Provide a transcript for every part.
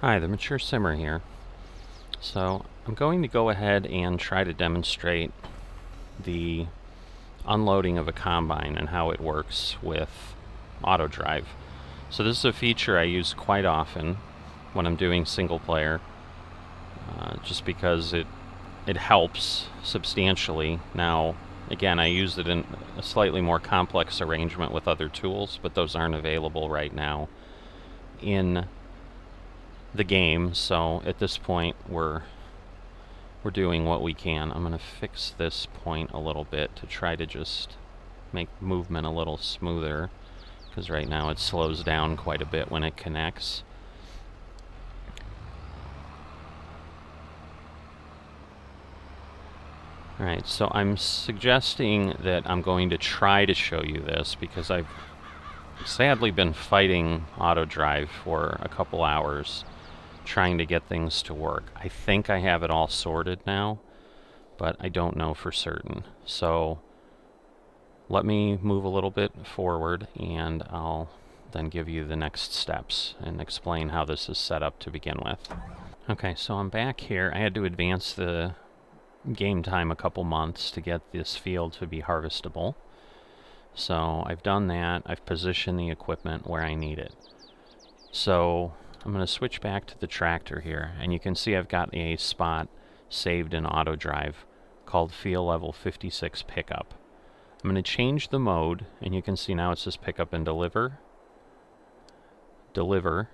Hi, the Mature Simmer here. So I'm going to go ahead and try to demonstrate the unloading of a combine and how it works with Autodrive. So this is a feature I use quite often when I'm doing single player, just because it helps substantially. Now, again, I use it in a slightly more complex arrangement with other tools, but those aren't available right now in the game, so at this point we're doing what we can. I'm going to fix this point a little bit to try to just make movement a little smoother, because right now it slows down quite a bit when it connects. Alright, so I'm suggesting that I'm going to try to show you this because I've sadly been fighting Autodrive for a couple hours trying to get things to work. I think I have it all sorted now, but I don't know for certain. So let me move a little bit forward and I'll then give you the next steps and explain how this is set up to begin with. Okay, so I'm back here. I had to advance the game time a couple months to get this field to be harvestable. So I've done that. I've positioned the equipment where I need it. So I'm going to switch back to the tractor here, and you can see I've got a spot saved in Autodrive called Field Level 56 Pickup. I'm going to change the mode, and you can see now it says Pick Up and Deliver. Deliver.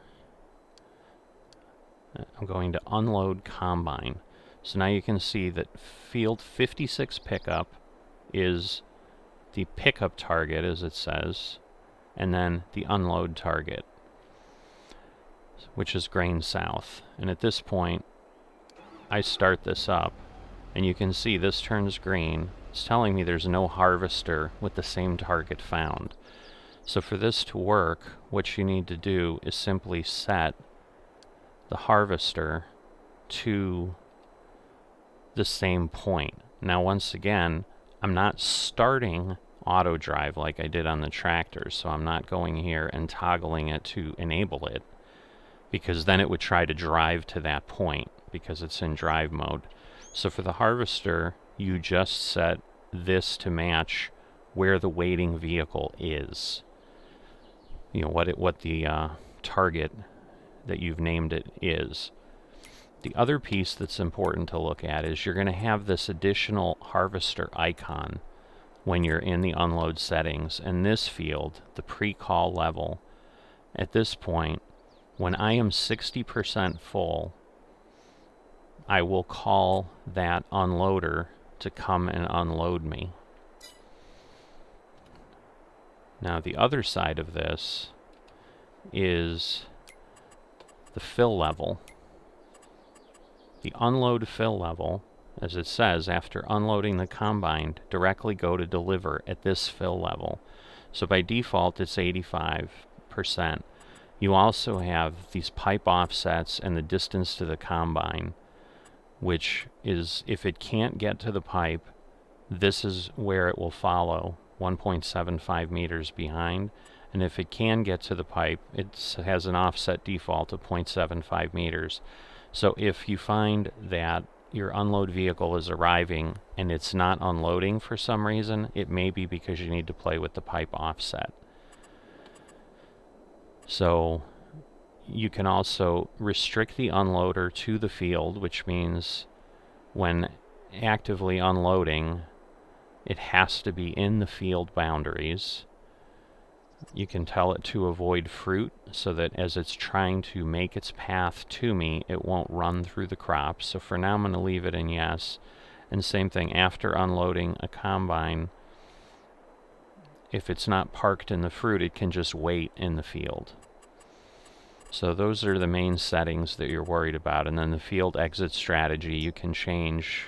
I'm going to Unload Combine. So now you can see that Field 56 Pickup is the pickup target, as it says, and then the unload target, which is grain south. And at this point, I start this up, and you can see this turns green. It's telling me there's no harvester with the same target found. So for this to work, what you need to do is simply set the harvester to the same point. Now, once again, I'm not starting Autodrive like I did on the tractor, so I'm not going here and toggling it to enable it, because then it would try to drive to that point because it's in drive mode. So for the harvester, you just set this to match where the waiting vehicle is. You know, what the target that you've named it is. The other piece that's important to look at is you're going to have this additional harvester icon when you're in the unload settings. And this field, the pre-call level, at this point, when I am 60% full, I will call that unloader to come and unload me. Now the other side of this is the fill level. The unload fill level, as it says, after unloading the combine, directly go to deliver at this fill level. So by default it's 85%. You also have these pipe offsets and the distance to the combine, which is, if it can't get to the pipe, this is where it will follow, 1.75 meters behind. And if it can get to the pipe, it has an offset default of 0.75 meters. So if you find that your unload vehicle is arriving and it's not unloading for some reason, it may be because you need to play with the pipe offset. So you can also restrict the unloader to the field, which means when actively unloading, it has to be in the field boundaries. You can tell it to avoid fruit so that as it's trying to make its path to me, it won't run through the crops. So for now I'm going to leave it in yes. And same thing, after unloading a combine, if it's not parked in the fruit, it can just wait in the field. So those are the main settings that you're worried about. And then the field exit strategy, you can change,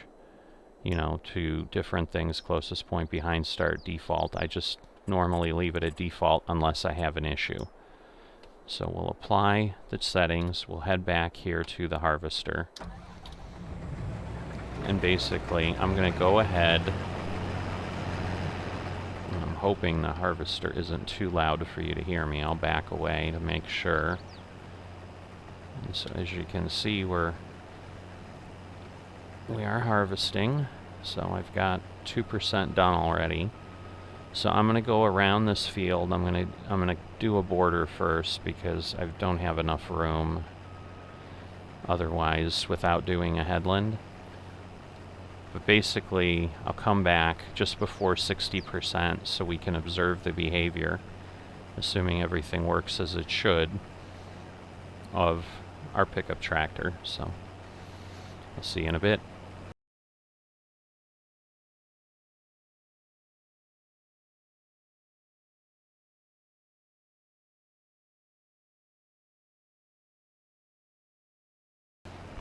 you know, to different things. Closest point behind start, default. I just normally leave it at default unless I have an issue. So we'll apply the settings. We'll head back here to the harvester. And basically, I'm going to go ahead. I'm hoping the harvester isn't too loud for you to hear me. I'll back away to make sure. And so as you can see, we are harvesting. So I've got 2% done already. So I'm going to go around this field. I'm going to do a border first because I don't have enough room otherwise without doing a headland. But basically, I'll come back just before 60% so we can observe the behavior, assuming everything works as it should, of our pickup tractor. So I'll see you in a bit.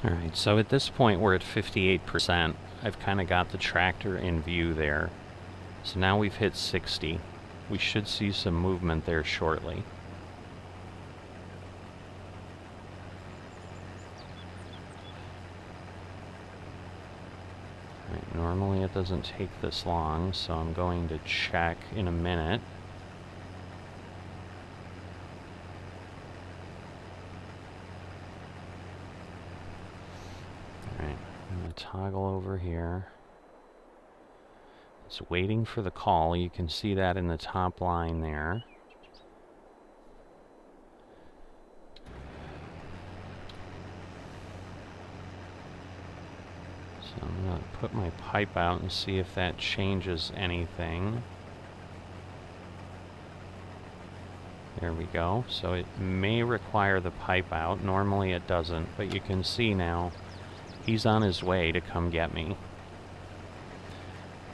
Alright, so at this point we're at 58%. I've kind of got the tractor in view there. So now we've hit 60. We should see some movement there shortly. Right, normally it doesn't take this long, so I'm going to check in a minute. Alright, I'm going to toggle over here. It's waiting for the call. You can see that in the top line there. So I'm going to put my pipe out and see if that changes anything. There we go. So it may require the pipe out. Normally it doesn't, but you can see now he's on his way to come get me.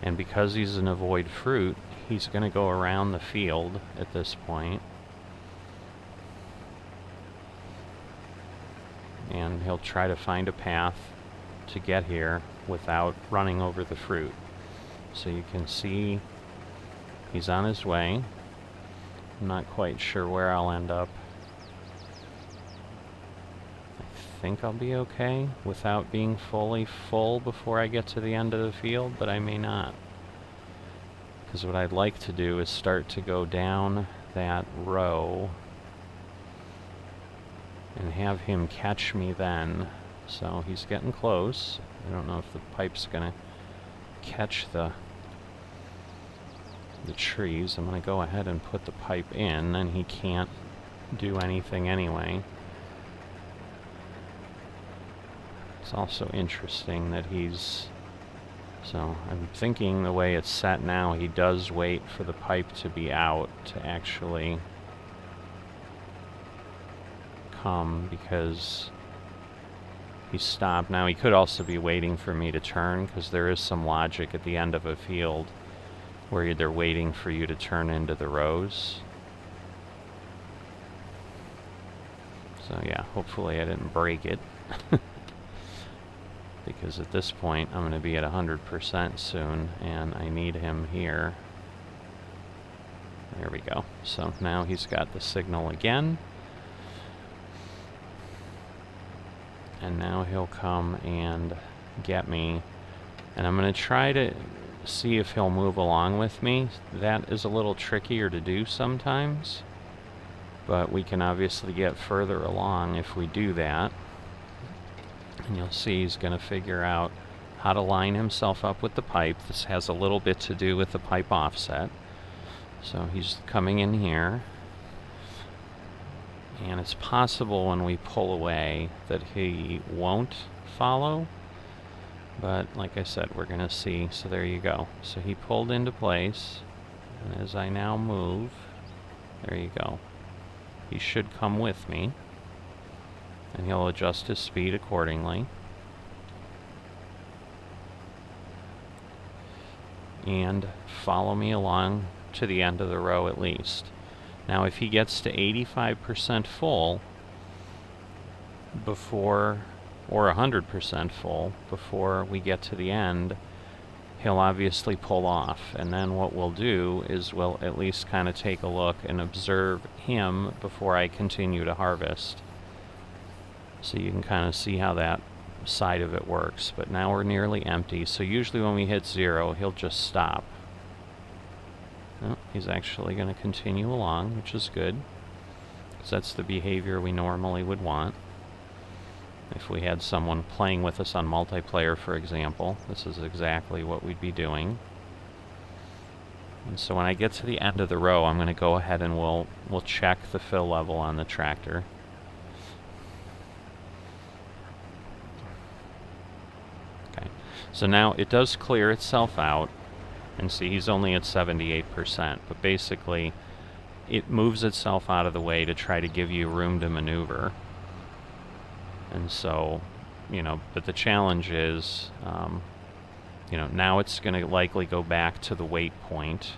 And because he's an avoid fruit, he's going to go around the field at this point. And he'll try to find a path to get here without running over the fruit. So you can see he's on his way. I'm not quite sure where I'll end up. I think I'll be okay without being fully full before I get to the end of the field, but I may not. Because what I'd like to do is start to go down that row and have him catch me then. So he's getting close. I don't know if the pipe's gonna catch the trees. I'm gonna go ahead and put the pipe in, and he can't do anything anyway. It's also interesting that so I'm thinking the way it's set now, he does wait for the pipe to be out to actually come, because he stopped. Now he could also be waiting for me to turn, because there is some logic at the end of a field where they're waiting for you to turn into the rows. So yeah, hopefully I didn't break it. Because at this point I'm going to be at 100% soon, and I need him here. There we go. So now he's got the signal again. And now he'll come and get me. And I'm going to try to see if he'll move along with me. That is a little trickier to do sometimes, but we can obviously get further along if we do that. And you'll see he's going to figure out how to line himself up with the pipe. This has a little bit to do with the pipe offset. So he's coming in here. And it's possible when we pull away that he won't follow. But like I said, we're going to see. So there you go. So he pulled into place. And as I now move, there you go. He should come with me. And he'll adjust his speed accordingly. And follow me along to the end of the row at least. Now if he gets to 85% full before, or 100% full before we get to the end, he'll obviously pull off. And then what we'll do is we'll at least kind of take a look and observe him before I continue to harvest. So you can kind of see how that side of it works. But now we're nearly empty, so usually when we hit 0, he'll just stop. No, he's actually going to continue along, which is good, because that's the behavior we normally would want. If we had someone playing with us on multiplayer, for example, this is exactly what we'd be doing. And so when I get to the end of the row, I'm going to go ahead and we'll check the fill level on the tractor. Okay, so now it does clear itself out, and see he's only at 78%, but basically it moves itself out of the way to try to give you room to maneuver. And so, you know, but the challenge is, you know, now it's going to likely go back to the wait point.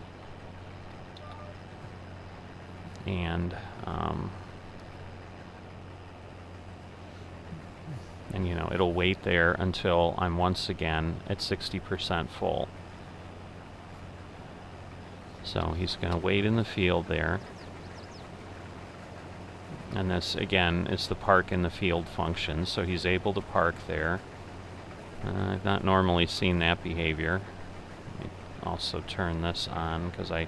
And you know, it'll wait there until I'm once again at 60% full. So he's going to wait in the field there. And this, again, is the park in the field function, so he's able to park there. I've not normally seen that behavior. Let me also turn this on, because I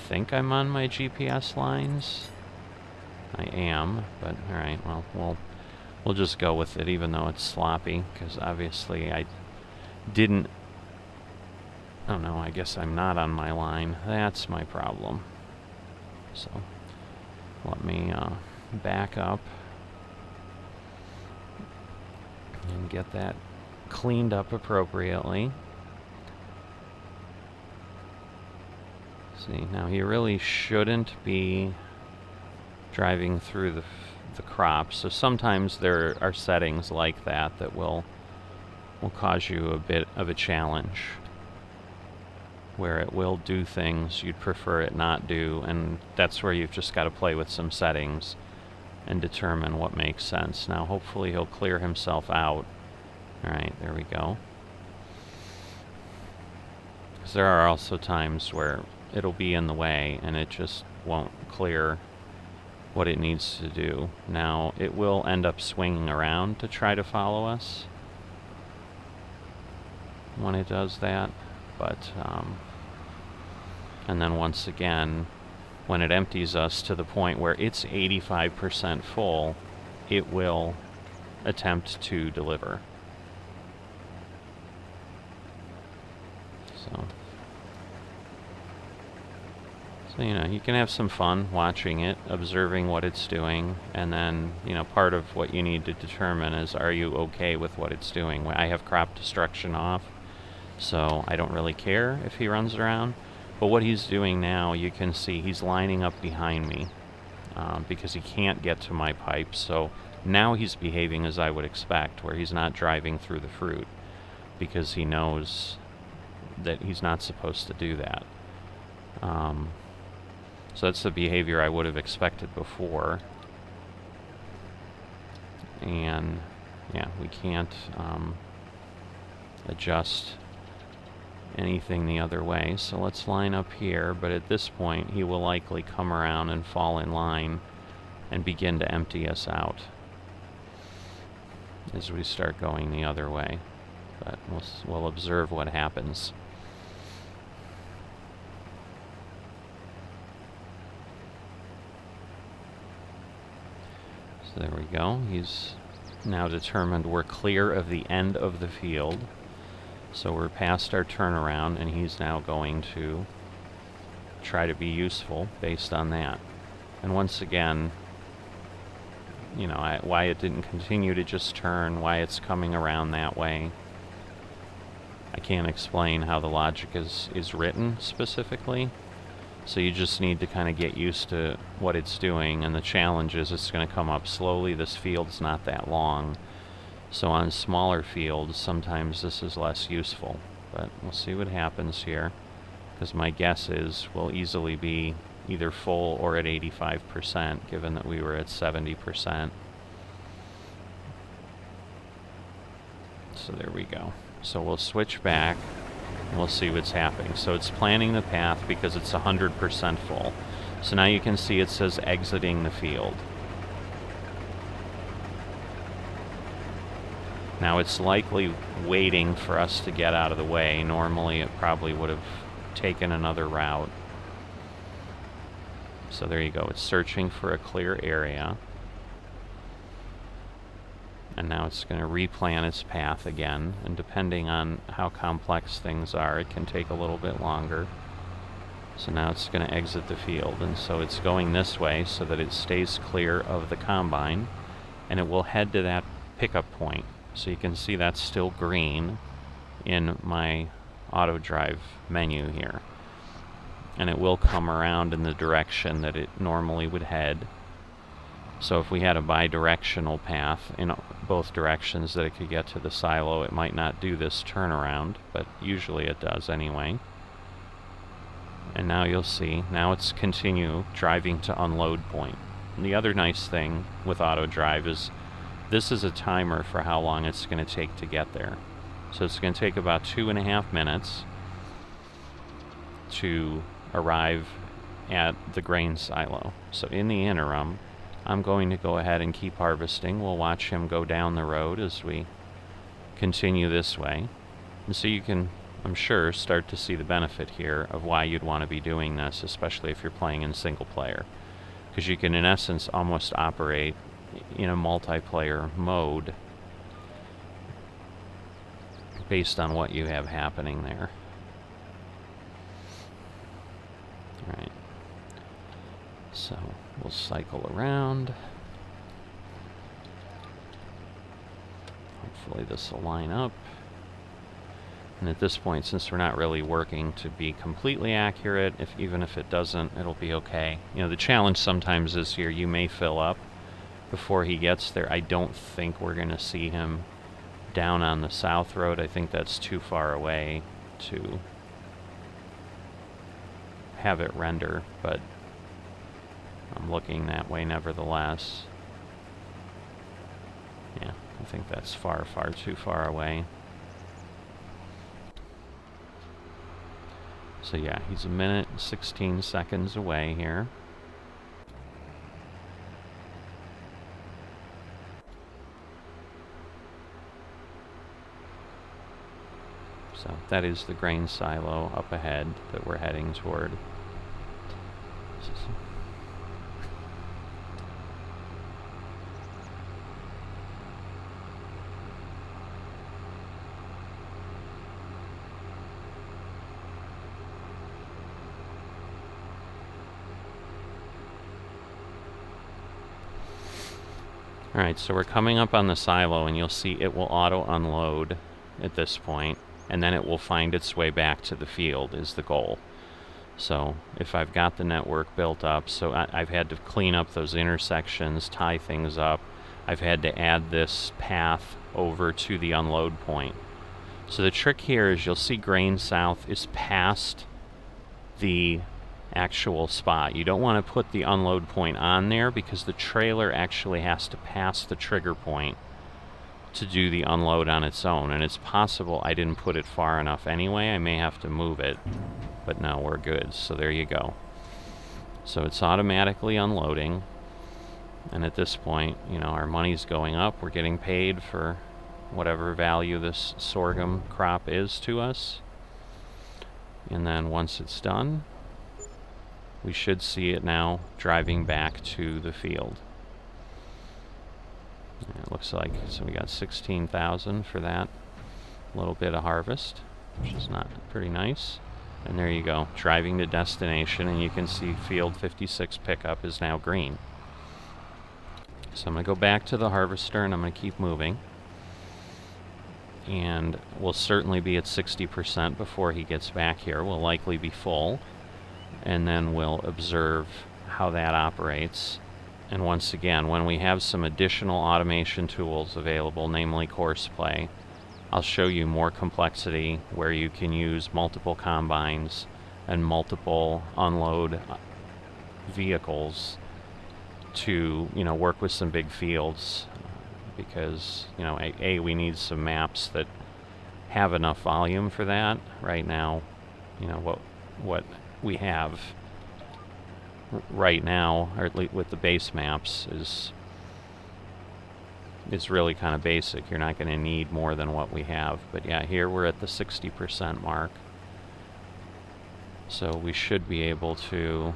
think I'm on my GPS lines. I am, but alright, well, we'll just go with it, even though it's sloppy, because obviously I didn't... Oh no, I guess I'm not on my line. That's my problem. So, let me back up and get that cleaned up appropriately. See, now he really shouldn't be driving through the crops, so sometimes there are settings like that that will cause you a bit of a challenge, where it will do things you'd prefer it not do, and that's where you've just got to play with some settings and determine what makes sense. Now hopefully he'll clear himself out. Alright, there we go. Because there are also times where it'll be in the way and it just won't clear what it needs to do. Now it will end up swinging around to try to follow us when it does that, but and then once again, when it empties us to the point where it's 85% full, it will attempt to deliver. So, you know, you can have some fun watching it, observing what it's doing, and then, you know, part of what you need to determine is, are you okay with what it's doing? I have crop destruction off, so I don't really care if he runs around. But what he's doing now, you can see he's lining up behind me because he can't get to my pipe. So now he's behaving as I would expect, where he's not driving through the fruit because he knows that he's not supposed to do that. So that's the behavior I would have expected before. And yeah, we can't adjust anything the other way, so let's line up here, but at this point he will likely come around and fall in line and begin to empty us out as we start going the other way, but we'll observe what happens. So there we go, he's now determined we're clear of the end of the field. So we're past our turnaround, and he's now going to try to be useful based on that. And once again, you know, why it didn't continue to just turn, why it's coming around that way, I can't explain how the logic is written specifically. So you just need to kind of get used to what it's doing, and the challenge is it's going to come up slowly. This field's not that long. So on smaller fields, sometimes this is less useful, but we'll see what happens here, because my guess is we'll easily be either full or at 85%, given that we were at 70%. So there we go. So we'll switch back, and we'll see what's happening. So it's planning the path because it's 100% full. So now you can see it says exiting the field. Now it's likely waiting for us to get out of the way. Normally it probably would have taken another route. So there you go, it's searching for a clear area. And now it's going to replan its path again, and depending on how complex things are, it can take a little bit longer. So now it's going to exit the field, and so it's going this way so that it stays clear of the combine, and it will head to that pickup point. So you can see that's still green in my Autodrive menu here. And it will come around in the direction that it normally would head. So if we had a bi-directional path in both directions that it could get to the silo, it might not do this turnaround, but usually it does anyway. And now you'll see, now it's continue driving to unload point. And the other nice thing with Autodrive is this is a timer for how long it's going to take to get there. So it's going to take about 2.5 minutes to arrive at the grain silo. So in the interim, I'm going to go ahead and keep harvesting. We'll watch him go down the road as we continue this way. And so you can, I'm sure, start to see the benefit here of why you'd want to be doing this, especially if you're playing in single player. Because you can, in essence, almost operate in a multiplayer mode based on what you have happening there. Alright. So we'll cycle around. Hopefully this will line up. And at this point, since we're not really working to be completely accurate, even if it doesn't, it'll be okay. You know, the challenge sometimes is here, you may fill up before he gets there. I don't think we're going to see him down on the south road. I think that's too far away to have it render, but I'm looking that way nevertheless. Yeah, I think that's far, far too far away. So yeah, he's 1 minute and 16 seconds away here. So that is the grain silo up ahead that we're heading toward. Alright, so we're coming up on the silo, and you'll see it will auto-unload at this point, and then it will find its way back to the field is the goal. So if I've got the network built up, so I've had to clean up those intersections, tie things up, I've had to add this path over to the unload point. So the trick here is you'll see grain south is past the actual spot. You don't want to put the unload point on there because the trailer actually has to pass the trigger point to do the unload on its own, and it's possible I didn't put it far enough anyway. I may have to move it, but no, we're good. So there you go. So it's automatically unloading, and at this point, you know, our money's going up. We're getting paid for whatever value this sorghum crop is to us. And then once it's done, we should see it now driving back to the field. And it looks like, so we got 16,000 for that little bit of harvest, which is not pretty nice. And there you go, driving to destination, and you can see field 56 pickup is now green. So I'm going to go back to the harvester, and I'm going to keep moving. And we'll certainly be at 60% before he gets back here. We'll likely be full. And then we'll observe how that operates. And once again, when we have some additional automation tools available, namely Courseplay, I'll show you more complexity where you can use multiple combines and multiple unload vehicles to, you know, work with some big fields, because, you know, we need some maps that have enough volume for that. Right now, you know, what we have right now, or at least with the base maps, is really kind of basic. You're not going to need more than what we have. But yeah, here we're at the 60% mark. So we should be able to,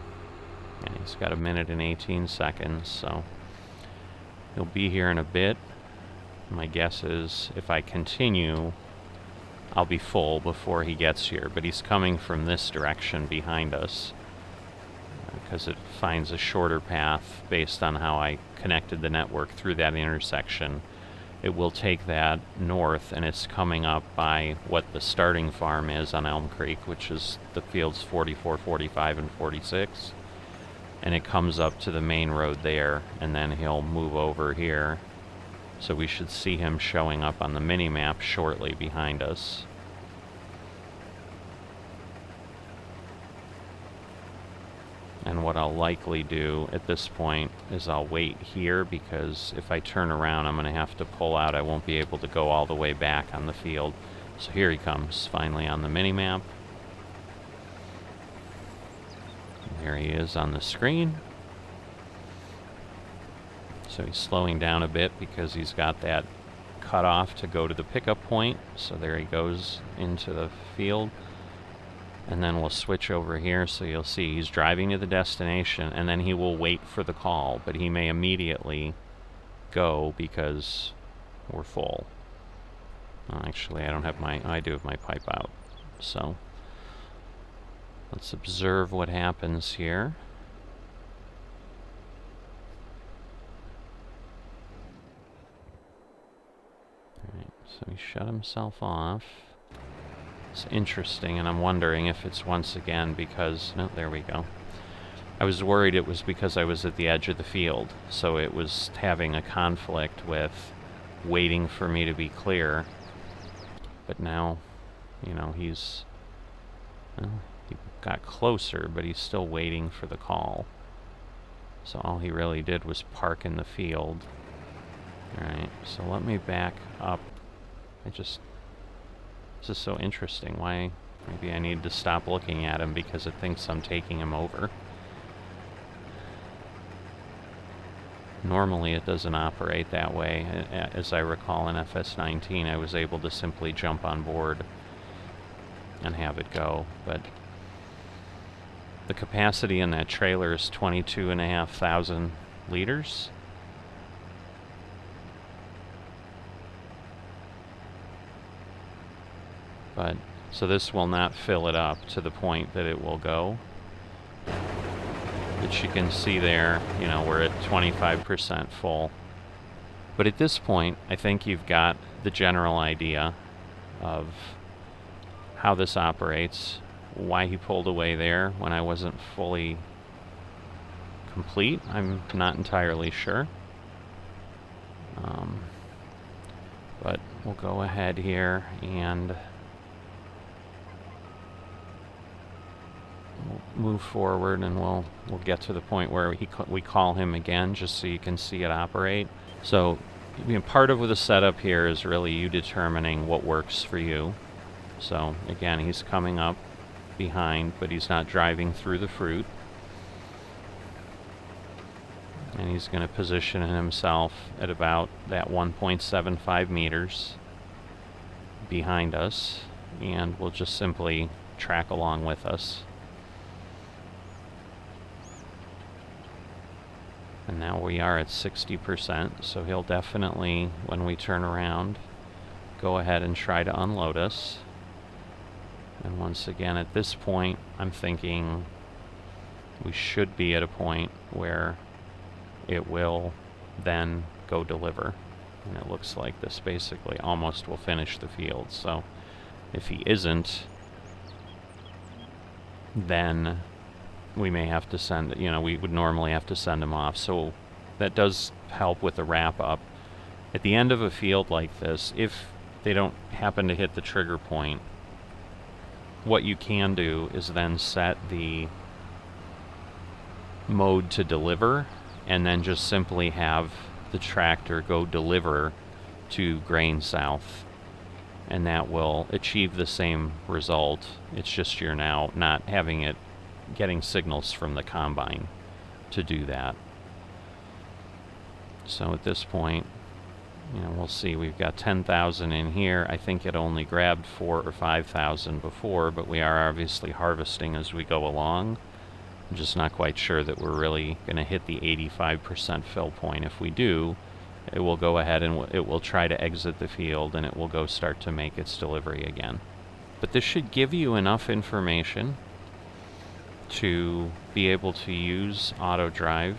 yeah, he's got 1 minute and 18 seconds, so he'll be here in a bit. My guess is if I continue, I'll be full before he gets here, but he's coming from this direction behind us because it finds a shorter path based on how I connected the network through that intersection. It will take that north, and it's coming up by what the starting farm is on Elm Creek, which is the fields 44, 45, and 46. And it comes up to the main road there, and then he'll move over here. So we should see him showing up on the mini-map shortly behind us. And what I'll likely do at this point is I'll wait here, because if I turn around, I'm going to have to pull out. I won't be able to go all the way back on the field. So here he comes, finally on the mini-map. There he is on the screen. So he's slowing down a bit because he's got that cut off to go to the pickup point. So there he goes into the field. And then we'll switch over here, so you'll see he's driving to the destination, and then he will wait for the call, but he may immediately go because we're full. Well, actually, I do have my pipe out. So let's observe what happens here. Alright, so he shut himself off. It's interesting, and I'm wondering if it's once again because... No, there we go. I was worried it was because I was at the edge of the field, so it was having a conflict with waiting for me to be clear. But now, you know, he's... Well, he got closer, but he's still waiting for the call. So all he really did was park in the field. Alright, so let me back up. This is so interesting. Why? Maybe I need to stop looking at him because it thinks I'm taking him over. Normally it doesn't operate that way. As I recall in FS19, I was able to simply jump on board and have it go. But the capacity in that trailer is 22,500 liters. But, so this will not fill it up to the point that it will go. But you can see there, you know, we're at 25% full. But at this point, I think you've got the general idea of how this operates, why he pulled away there when I wasn't fully complete. I'm not entirely sure. But we'll go ahead here and we'll move forward, and we'll get to the point where we call him again, just so you can see it operate. So, you know, part of the setup here is really you determining what works for you. So again, he's coming up behind, but he's not driving through the fruit. And he's going to position himself at about that 1.75 meters behind us, and we'll just simply track along with us. And now we are at 60%, so he'll definitely, when we turn around, go ahead and try to unload us. And once again, at this point, I'm thinking we should be at a point where it will then go deliver. And it looks like this basically almost will finish the field. So if he isn't, then we may have to send, you know, we would normally have to send him off. So that does help with the wrap up. At the end of a field like this, if they don't happen to hit the trigger point, what you can do is then set the mode to deliver, and then just simply have the tractor go deliver to grain south, and that will achieve the same result. It's just you're now not having it getting signals from the combine to do that. So at this point, you know, we'll see, we've got 10,000 in here. I think it only grabbed 4,000 or 5,000 before, but we are obviously harvesting as we go along. I'm just not quite sure that we're really going to hit the 85% fill point. If we do, it will go ahead and it will try to exit the field, and it will go start to make its delivery again. But this should give you enough information to be able to use Autodrive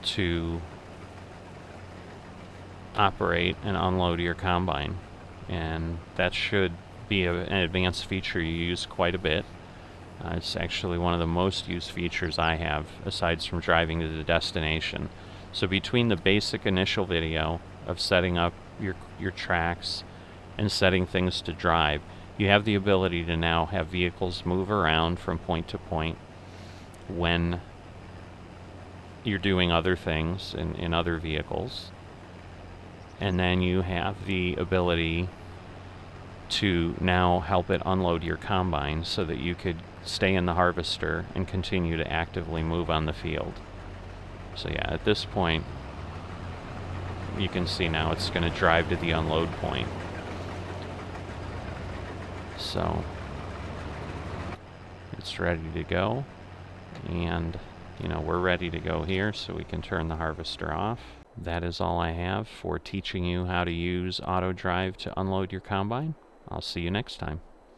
to operate and unload your combine. And that should be an advanced feature you use quite a bit. It's actually one of the most used features I have, aside from driving to the destination. So between the basic initial video of setting up your tracks and setting things to drive, you have the ability to now have vehicles move around from point to point when you're doing other things in other vehicles. And then you have the ability to now help it unload your combine so that you could stay in the harvester and continue to actively move on the field. So yeah, at this point, you can see now it's going to drive to the unload point. So it's ready to go, and we're ready to go here, so we can turn the harvester off. That is all I have for teaching you how to use Autodrive to unload your combine. I'll see you next time.